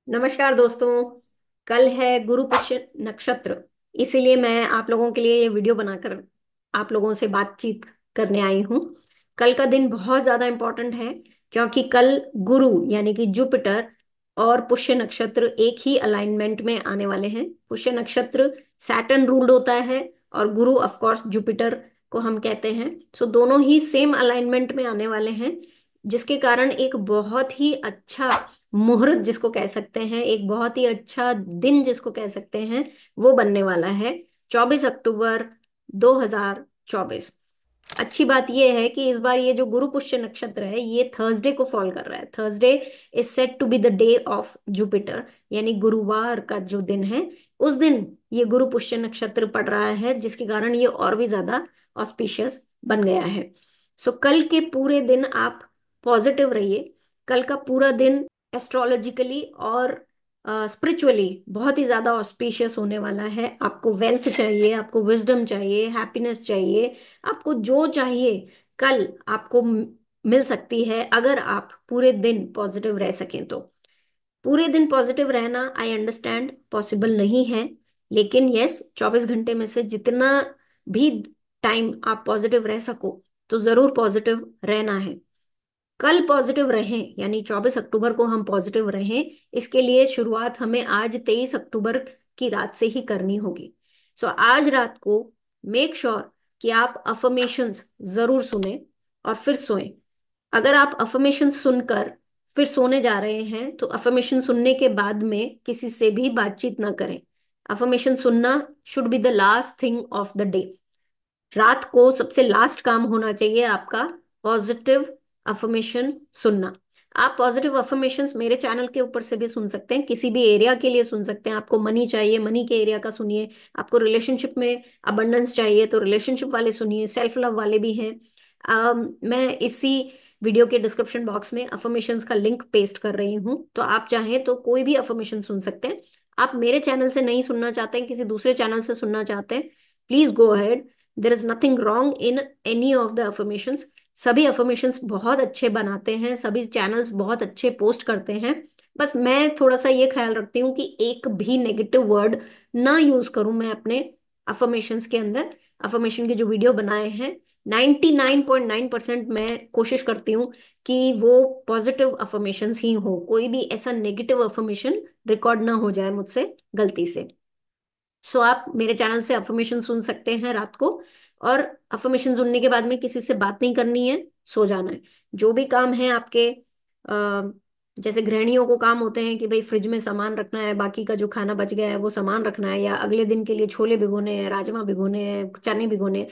नमस्कार दोस्तों। कल है गुरु पुष्य नक्षत्र। इसीलिए मैं आप लोगों के लिए ये वीडियो बनाकर आप लोगों से बातचीत करने आई हूँ। कल का दिन बहुत ज़्यादा इम्पोर्टेंट है, क्योंकि कल गुरु यानी कि जुपिटर और पुष्य नक्षत्र एक ही अलाइनमेंट में आने वाले हैं। पुष्य नक्षत्र सैटर्न रूल्ड होता है और गुरु ऑफ कोर्स जुपिटर को हम कहते हैं। सो दोनों ही सेम अलाइनमेंट में आने वाले हैं, जिसके कारण एक बहुत ही अच्छा मुहूर्त जिसको कह सकते हैं, एक बहुत ही अच्छा दिन जिसको कह सकते हैं, वो बनने वाला है 24 अक्टूबर 2024। अच्छी बात यह है कि इस बार ये जो गुरु पुष्य नक्षत्र है ये थर्सडे को फॉल कर रहा है। Thursday is set to be the day of Jupiter, यानी गुरुवार का जो दिन है उस दिन ये गुरु पुष्य नक्षत्र पड़ रहा है, जिसके कारण ये और भी ज्यादा ऑस्पिशियस बन गया है। सो कल के पूरे दिन आप पॉजिटिव रहिए। कल का पूरा दिन एस्ट्रोलॉजिकली और स्पिरिचुअली बहुत ही ज्यादा ऑस्पिशियस होने वाला है। आपको वेल्थ चाहिए, आपको विजडम चाहिए, हैप्पीनेस चाहिए, आपको जो चाहिए कल आपको मिल सकती है, अगर आप पूरे दिन पॉजिटिव रह सकें तो। पूरे दिन पॉजिटिव रहना आई अंडरस्टैंड पॉसिबल नहीं है, लेकिन यस 24 घंटे में से जितना भी टाइम आप पॉजिटिव रह सको तो जरूर पॉजिटिव रहना है। कल पॉजिटिव रहें, यानी 24 अक्टूबर को हम पॉजिटिव रहें, इसके लिए शुरुआत हमें आज 23 अक्टूबर की रात से ही करनी होगी। सो आज रात को मेक श्योर कि आप अफर्मेशंस जरूर सुने और फिर सोएं। अगर आप अफर्मेशन सुनकर फिर सोने जा रहे हैं तो अफर्मेशन सुनने के बाद में किसी से भी बातचीत ना करें। अफर्मेशन सुनना should be the last thing of the day. रात को सबसे लास्ट काम होना चाहिए आपका पॉजिटिव अफर्मेशन सुनना। आप पॉजिटिव अफर्मेशंस मेरे चैनल के ऊपर से भी सुन सकते हैं, किसी भी एरिया के लिए सुन सकते हैं। आपको मनी चाहिए, मनी के एरिया का सुनिए। आपको रिलेशनशिप में अबंडेंस चाहिए तो रिलेशनशिप वाले सुनिए, सेल्फ लव वाले भी हैं। मैं इसी वीडियो के डिस्क्रिप्शन बॉक्स में अफर्मेशंस का लिंक पेस्ट कर रही हूँ, तो आप चाहें तो कोई भी अफर्मेशन सुन सकते हैं। आप मेरे चैनल से नहीं सुनना चाहते हैं, किसी दूसरे चैनल से सुनना चाहते हैं, please go ahead. There is nothing wrong in any of the affirmations. सभी अफर्मेशंस बहुत अच्छे बनाते हैं, सभी चैनल्स बहुत अच्छे पोस्ट करते हैं। बस मैं थोड़ा सा ये ख्याल रखती हूँ कि एक भी नेगेटिव वर्ड ना यूज करूं मैं अपने अफर्मेशंस के अंदर। अफर्मेशन के जो वीडियो बनाए हैं 99.9% मैं कोशिश करती हूँ कि वो पॉजिटिव अफर्मेशंस ही हो, कोई भी ऐसा नेगेटिव अफर्मेशन रिकॉर्ड ना हो जाए मुझसे गलती से। सो आप मेरे चैनल से अफर्मेशन सुन सकते हैं रात को। और अफर्मेशन सुनने के बाद में किसी से बात नहीं करनी है, सो जाना है। जो भी काम है आपके, जैसे गृहिणियों को काम होते हैं कि भाई फ्रिज में सामान रखना है, बाकी का जो खाना बच गया है वो सामान रखना है, या अगले दिन के लिए छोले भिगोने हैं, राजमा भिगोने हैं, चने भिगोने हैं,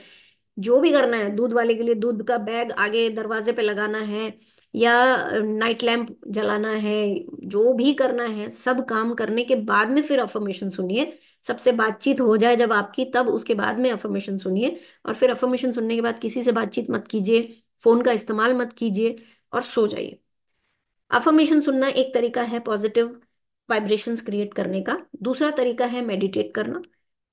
जो भी करना है, दूध वाले के लिए दूध का बैग आगे दरवाजे पे लगाना है, या नाइट लैंप जलाना है, जो भी करना है सब काम करने के बाद में फिर अफर्मेशन सुनिए। सबसे बातचीत हो जाए जब आपकी, तब उसके बाद में अफर्मेशन सुनिए। और फिर अफर्मेशन सुनने के बाद किसी से बातचीत मत कीजिए, फोन का इस्तेमाल मत कीजिए और सो जाइए। अफर्मेशन सुनना एक तरीका है पॉजिटिव वाइब्रेशंस क्रिएट करने का। दूसरा तरीका है मेडिटेट करना।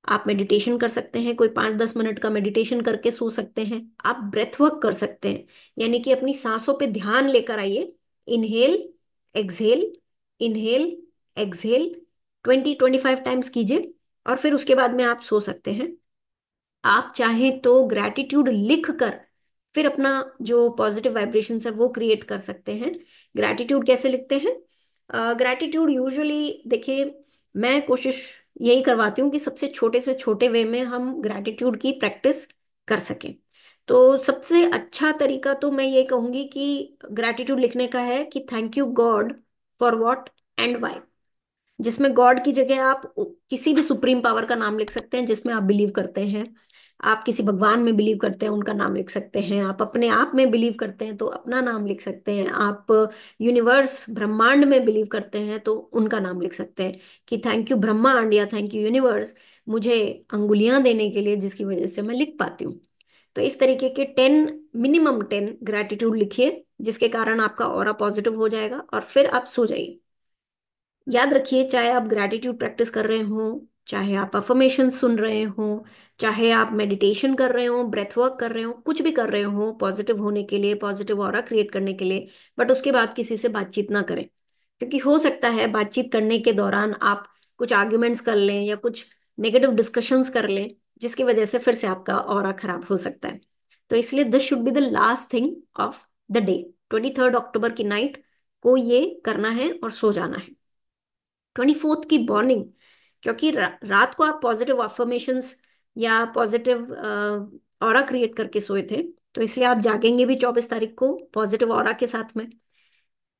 आप मेडिटेशन कर सकते हैं, कोई 5-10 मिनट का मेडिटेशन करके सो सकते हैं। आप ब्रेथ वर्क कर सकते हैं, यानी कि अपनी सांसों पे ध्यान लेकर आइए। Inhale, exhale, inhale, exhale 20-25 times कीजिए और फिर उसके बाद में आप सो सकते हैं। आप चाहें तो ग्रैटिट्यूड लिख कर फिर अपना जो पॉजिटिव वाइब्रेशन है वो क्रिएट कर सकते हैं। ग्रैटिट्यूड कैसे लिखते हैं? ग्रैटिट्यूड यूजुअली देखिए, मैं कोशिश यही करवाती हूँ कि सबसे छोटे से छोटे वे में हम ग्रैटिट्यूड की प्रैक्टिस कर सकें। तो सबसे अच्छा तरीका तो मैं ये कहूंगी कि ग्रैटिट्यूड लिखने का है कि thank you God for what and why, जिसमें गॉड की जगह आप किसी भी सुप्रीम पावर का नाम लिख सकते हैं जिसमें आप बिलीव करते हैं। आप किसी भगवान में बिलीव करते हैं, उनका नाम लिख सकते हैं। आप अपने आप में बिलीव करते हैं तो अपना नाम लिख सकते हैं। आप यूनिवर्स ब्रह्मांड में बिलीव करते हैं तो उनका नाम लिख सकते हैं कि थैंक यू ब्रह्मांड या थैंक यू यूनिवर्स मुझे अंगुलियां देने के लिए, जिसकी वजह से मैं लिख पाती हूँ। तो इस तरीके के 10 मिनिमम 10 ग्रैटिट्यूड लिखिए, जिसके कारण आपका ऑरा पॉजिटिव हो जाएगा और फिर आप सो जाइए। याद रखिए, चाहे आप ग्रैटिट्यूड प्रैक्टिस कर रहे हो, चाहे आप अफर्मेशन सुन रहे हो, चाहे आप मेडिटेशन कर रहे हो, ब्रेथ वर्क कर रहे हो, कुछ भी कर रहे हो पॉजिटिव होने के लिए, पॉजिटिव ऑरा क्रिएट करने के लिए, बट उसके बाद किसी से बातचीत ना करें। क्योंकि हो सकता है बातचीत करने के दौरान आप कुछ आर्ग्यूमेंट्स कर लें या कुछ नेगेटिव डिस्कशंस कर लें, जिसकी वजह से फिर से आपका ऑरा खराब हो सकता है। तो इसलिए this should be the last thing of the day. 23 अक्टूबर की नाइट को ये करना है और सो जाना है। 24th की मॉर्निंग, क्योंकि रात को आप पॉजिटिव अफर्मेशंस या पॉजिटिव ऑरा क्रिएट करके सोए थे, तो इसलिए आप जागेंगे भी 24 तारीख को पॉजिटिव ऑरा के साथ में।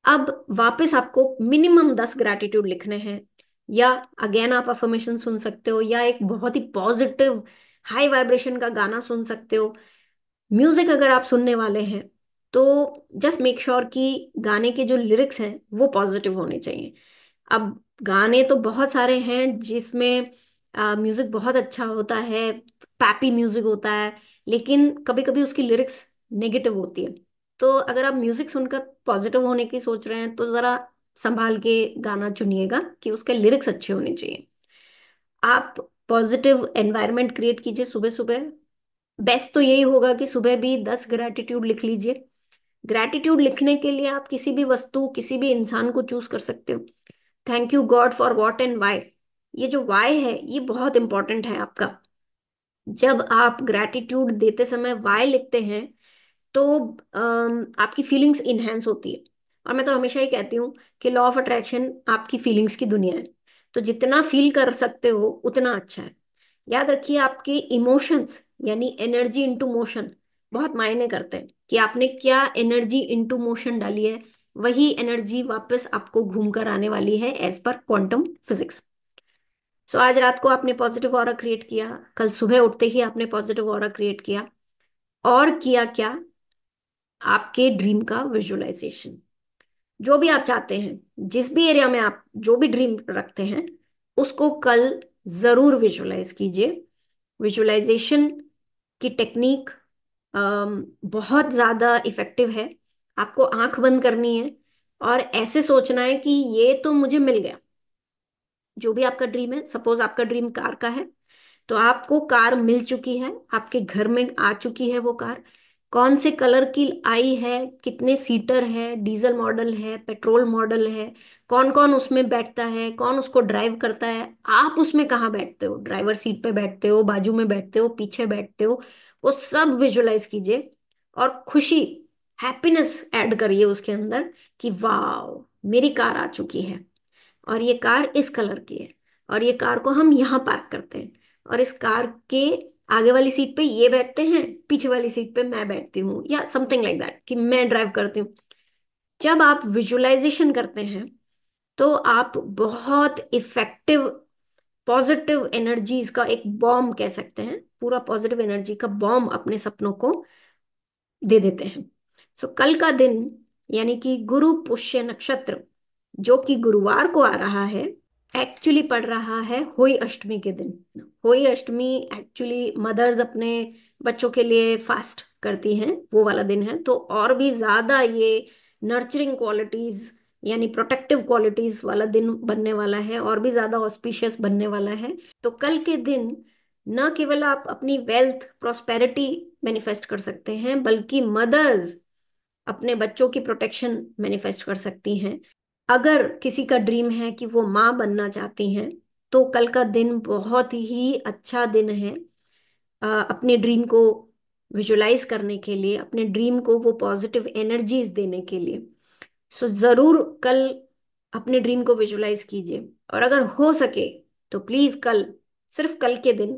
अब वापस आपको मिनिमम 10 ग्रैटिट्यूड लिखने हैं, या अगेन आप अफर्मेशन सुन सकते हो, या एक बहुत ही पॉजिटिव हाई वाइब्रेशन का गाना सुन सकते हो। म्यूजिक अगर आप सुनने वाले हैं तो जस्ट मेक श्योर कि गाने के जो लिरिक्स हैं वो पॉजिटिव होने चाहिए। अब गाने तो बहुत सारे हैं जिसमें म्यूजिक बहुत अच्छा होता है, पैपी म्यूजिक होता है, लेकिन कभी कभी उसकी लिरिक्स नेगेटिव होती है। तो अगर आप म्यूजिक सुनकर पॉजिटिव होने की सोच रहे हैं तो जरा संभाल के गाना चुनिएगा कि उसके लिरिक्स अच्छे होने चाहिए। आप पॉजिटिव एनवायरनमेंट क्रिएट कीजिए सुबह सुबह। बेस्ट तो यही होगा कि सुबह भी 10 ग्रैटिट्यूड लिख लीजिए। ग्रैटिट्यूड लिखने के लिए आप किसी भी वस्तु, किसी भी इंसान को चूज कर सकते हो। Thank you God for what and why, ये जो वाई है ये बहुत इंपॉर्टेंट है आपका। जब आप ग्रैटिट्यूड देते समय वाई लिखते हैं तो आपकी फीलिंग्स इनहेंस होती है। और मैं तो हमेशा ही कहती हूँ कि लॉ ऑफ अट्रैक्शन आपकी फीलिंग्स की दुनिया है। तो जितना फील कर सकते हो उतना अच्छा है। याद रखिए, आपके इमोशंस यानी एनर्जी इनटू मोशन बहुत मायने करते हैं कि आपने क्या एनर्जी इनटू मोशन डाली है, वही एनर्जी वापस आपको घूम कर आने वाली है एज पर क्वांटम फिजिक्स। सो आज रात को आपने पॉजिटिव ऑरा क्रिएट किया, कल सुबह उठते ही आपने पॉजिटिव ऑरा क्रिएट किया, और किया क्या, आपके ड्रीम का विजुअलाइजेशन। जो भी आप चाहते हैं, जिस भी एरिया में आप जो भी ड्रीम रखते हैं, उसको कल जरूर विजुअलाइज कीजिए। विजुअलाइजेशन की टेक्निक बहुत ज्यादा इफेक्टिव है। आपको आंख बंद करनी है और ऐसे सोचना है कि ये तो मुझे मिल गया। जो भी आपका ड्रीम है, सपोज आपका ड्रीम कार का है, तो आपको कार मिल चुकी है, आपके घर में आ चुकी है वो कार। कौन से कलर की आई है, कितने सीटर है, डीजल मॉडल है, पेट्रोल मॉडल है, कौन कौन उसमें बैठता है, कौन उसको ड्राइव करता है, आप उसमें कहाँ बैठते हो, ड्राइवर सीट पे बैठते हो, बाजू में बैठते हो, पीछे बैठते हो, वो सब विजुलाइज कीजिए। और खुशी, हैप्पीनेस ऐड करिए उसके अंदर कि वाह, मेरी कार आ चुकी है, और ये कार इस कलर की है, और ये कार को हम यहाँ पार्क करते हैं, और इस कार के आगे वाली सीट पे ये बैठते हैं, पीछे वाली सीट पे मैं बैठती हूँ, या समथिंग लाइक दैट कि मैं ड्राइव करती हूँ। जब आप विजुअलाइजेशन करते हैं तो आप बहुत इफेक्टिव पॉजिटिव एनर्जीज का एक बॉम्ब कह सकते हैं, पूरा पॉजिटिव एनर्जी का बॉम्ब अपने सपनों को दे देते हैं। सो कल का दिन यानी कि गुरु पुष्य नक्षत्र, जो कि गुरुवार को आ रहा है, एक्चुअली पड़ रहा है होई अष्टमी के दिन। होई अष्टमी एक्चुअली मदर्स अपने बच्चों के लिए फास्ट करती हैं, वो वाला दिन है। तो और भी ज्यादा ये नर्चरिंग क्वालिटीज यानी प्रोटेक्टिव क्वालिटीज वाला दिन बनने वाला है, और भी ज्यादा ऑस्पिशियस बनने वाला है। तो कल के दिन न केवल आप अपनी वेल्थ प्रॉस्पेरिटी मैनिफेस्ट कर सकते हैं, बल्कि मदर्स अपने बच्चों की प्रोटेक्शन मैनिफेस्ट कर सकती हैं। अगर किसी का ड्रीम है कि वो माँ बनना चाहती हैं, तो कल का दिन बहुत ही अच्छा दिन है अपने ड्रीम को विजुलाइज करने के लिए, अपने ड्रीम को वो पॉजिटिव एनर्जीज देने के लिए। सो जरूर कल अपने ड्रीम को विजुलाइज कीजिए। और अगर हो सके तो प्लीज कल, सिर्फ कल के दिन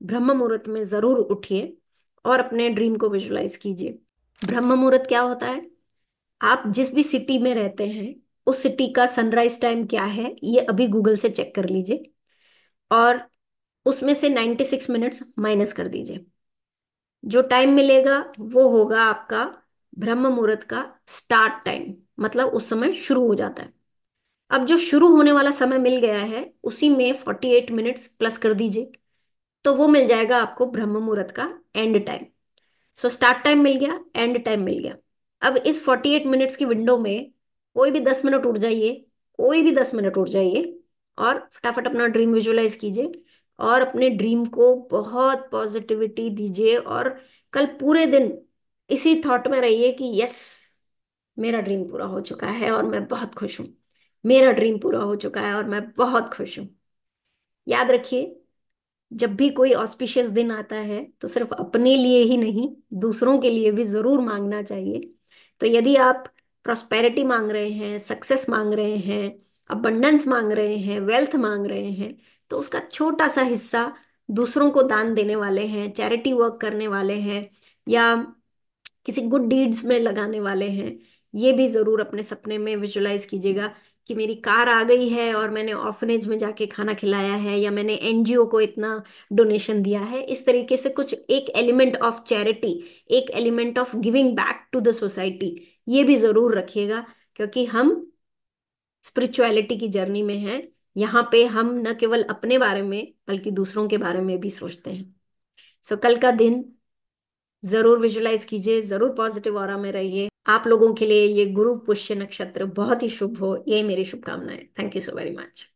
ब्रह्म मुहूर्त में जरूर उठिए और अपने ड्रीम को विजुलाइज कीजिए। ब्रह्म मुहूर्त क्या होता है? आप जिस भी सिटी में रहते हैं उस सिटी का सनराइज टाइम क्या है, ये अभी गूगल से चेक कर लीजिए, और उसमें से 96 मिनट्स माइनस कर दीजिए। जो टाइम मिलेगा वो होगा आपका ब्रह्म मुहूर्त का स्टार्ट टाइम, मतलब उस समय शुरू हो जाता है। अब जो शुरू होने वाला समय मिल गया है उसी में 48 मिनट्स प्लस कर दीजिए, तो वो मिल जाएगा आपको ब्रह्म मुहूर्त का end time. So start time मिल गया, एंड टाइम मिल गया। अब इस 48 मिनट्स की विंडो में कोई भी 10 मिनट उठ जाइए, कोई भी 10 मिनट उठ जाइए, और फटाफट अपना ड्रीम विजुअलाइज कीजिए, और अपने ड्रीम को बहुत पॉजिटिविटी दीजिए। और कल पूरे दिन इसी थॉट में रहिए कि यस, मेरा ड्रीम पूरा हो चुका है और मैं बहुत खुश हूँ। मेरा ड्रीम पूरा हो चुका है और मैं बहुत खुश हूँ। याद रखिए, जब भी कोई ऑस्पिशियस दिन आता है तो सिर्फ अपने लिए ही नहीं, दूसरों के लिए भी जरूर मांगना चाहिए। तो यदि आप प्रॉस्पेरिटी मांग रहे हैं, सक्सेस मांग रहे हैं, अबंडेंस मांग रहे हैं, वेल्थ मांग रहे हैं, तो उसका छोटा सा हिस्सा दूसरों को दान देने वाले हैं, चैरिटी वर्क करने वाले हैं, या किसी गुड डीड्स में लगाने वाले हैं, ये भी जरूर अपने सपने में विजुलाइज कीजिएगा कि मेरी कार आ गई है और मैंने ऑर्फनेज में जाके खाना खिलाया है, या मैंने एनजीओ को इतना डोनेशन दिया है। इस तरीके से कुछ एक एलिमेंट ऑफ चैरिटी, एक element of giving back to the society, ये भी जरूर रखिएगा, क्योंकि हम स्पिरिचुअलिटी की जर्नी में हैं। यहाँ पे हम न केवल अपने बारे में बल्कि दूसरों के बारे में भी सोचते हैं। सो कल का दिन जरूर विजुलाइज कीजिए, जरूर पॉजिटिव ऑरा में रहिए। आप लोगों के लिए ये गुरु पुष्य नक्षत्र बहुत ही शुभ हो, ये मेरी शुभकामनाएं। Thank you so very much.